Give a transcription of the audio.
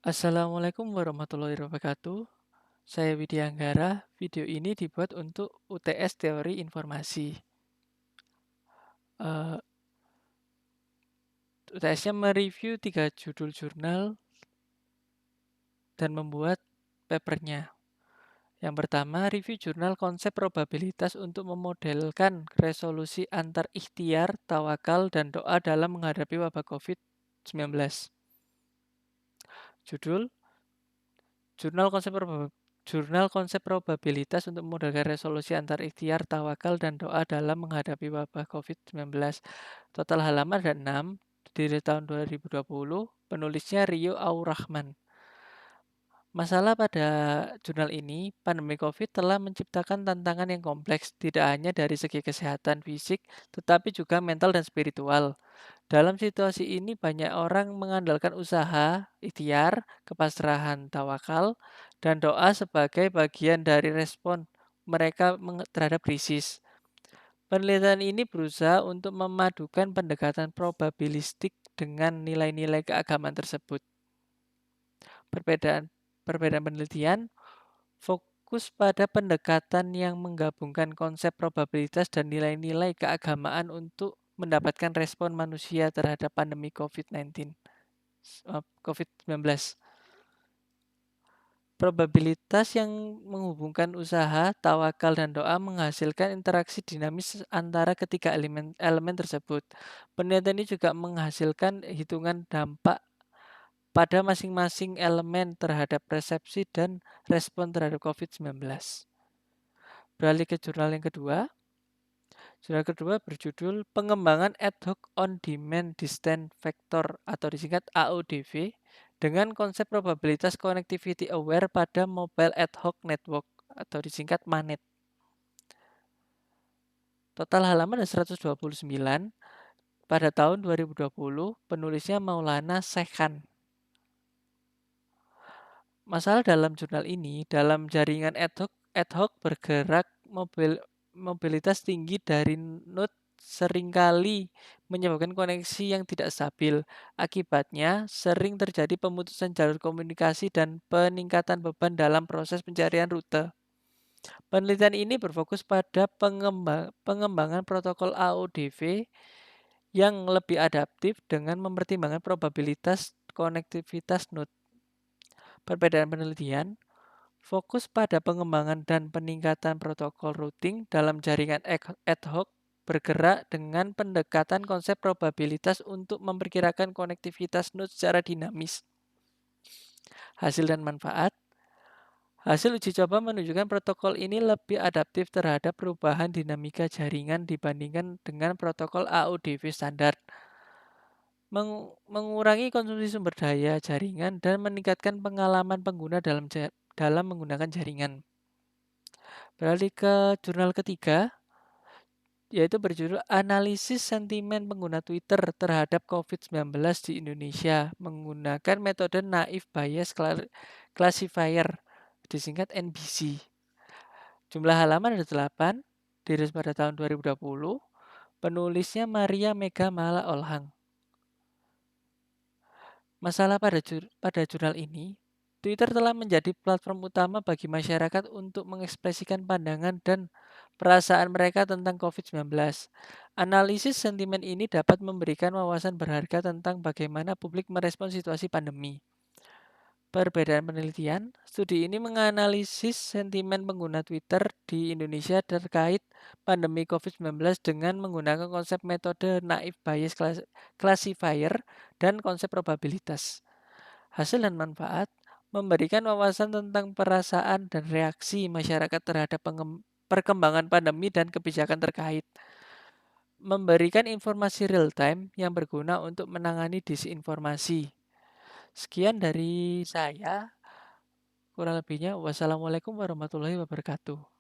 Assalamualaikum warahmatullahi wabarakatuh. Saya Widya Anggara. Video ini dibuat untuk UTS Teori Informasi. UTS-nya mereview 3 judul jurnal dan membuat papernya. Yang pertama, review jurnal konsep probabilitas untuk memodelkan resolusi antar ikhtiar, tawakal, dan doa dalam menghadapi wabah COVID-19. Judul, Jurnal konsep probabilitas untuk memodelkan resolusi antar ikhtiar, tawakal, dan doa dalam menghadapi wabah COVID-19. Total halaman ada 6, dari tahun 2020, penulisnya Rio Aurahman. Masalah pada jurnal ini, pandemi COVID telah menciptakan tantangan yang kompleks, tidak hanya dari segi kesehatan fisik, tetapi juga mental dan spiritual. Dalam situasi ini banyak orang mengandalkan usaha, ikhtiar, kepasrahan, tawakal, dan doa sebagai bagian dari respon mereka terhadap krisis. Penelitian ini berusaha untuk memadukan pendekatan probabilistik dengan nilai-nilai keagamaan tersebut. Perbedaan penelitian fokus pada pendekatan yang menggabungkan konsep probabilitas dan nilai-nilai keagamaan untuk mendapatkan respon manusia terhadap pandemi COVID-19. Probabilitas yang menghubungkan usaha, tawakal, dan doa menghasilkan interaksi dinamis antara ketiga elemen tersebut. Penelitian ini juga menghasilkan hitungan dampak pada masing-masing elemen terhadap persepsi dan respon terhadap COVID-19. Beralih ke jurnal yang kedua. Jurnal kedua berjudul Pengembangan Ad Hoc On-Demand Distance Vector atau disingkat AODV dengan konsep probabilitas connectivity aware pada Mobile Ad Hoc Network atau disingkat MANET. Total halaman ada 129. Pada tahun 2020, penulisnya Maulana Sekhan. Masalah dalam jurnal ini, dalam jaringan ad hoc bergerak mobilitas tinggi dari node seringkali menyebabkan koneksi yang tidak stabil. Akibatnya, sering terjadi pemutusan jalur komunikasi dan peningkatan beban dalam proses pencarian rute. Penelitian ini berfokus pada pengembangan protokol AODV yang lebih adaptif dengan mempertimbangkan probabilitas konektivitas node. Perbedaan penelitian fokus pada pengembangan dan peningkatan protokol routing dalam jaringan ad hoc bergerak dengan pendekatan konsep probabilitas untuk memperkirakan konektivitas node secara dinamis. Hasil dan manfaat. Hasil uji coba menunjukkan protokol ini lebih adaptif terhadap perubahan dinamika jaringan dibandingkan dengan protokol AODV standar. Mengurangi konsumsi sumber daya jaringan dan meningkatkan pengalaman pengguna dalam menggunakan jaringan. Beralih ke jurnal ketiga, yaitu berjudul Analisis Sentimen Pengguna Twitter terhadap COVID-19 di Indonesia menggunakan metode Naive Bayes Classifier, disingkat NBC. Jumlah halaman ada 8, dirilis pada tahun 2020, penulisnya Maria Mega Mala Olhang. Masalah pada jurnal ini, Twitter telah menjadi platform utama bagi masyarakat untuk mengekspresikan pandangan dan perasaan mereka tentang COVID-19. Analisis sentimen ini dapat memberikan wawasan berharga tentang bagaimana publik merespons situasi pandemi. Perbedaan penelitian, studi ini menganalisis sentimen pengguna Twitter di Indonesia terkait pandemi COVID-19 dengan menggunakan konsep metode Naive Bayes Classifier dan konsep probabilitas. Hasil dan manfaat memberikan wawasan tentang perasaan dan reaksi masyarakat terhadap perkembangan pandemi dan kebijakan terkait. Memberikan informasi real time yang berguna untuk menangani disinformasi. Sekian dari saya. Kurang lebihnya, wassalamualaikum warahmatullahi wabarakatuh.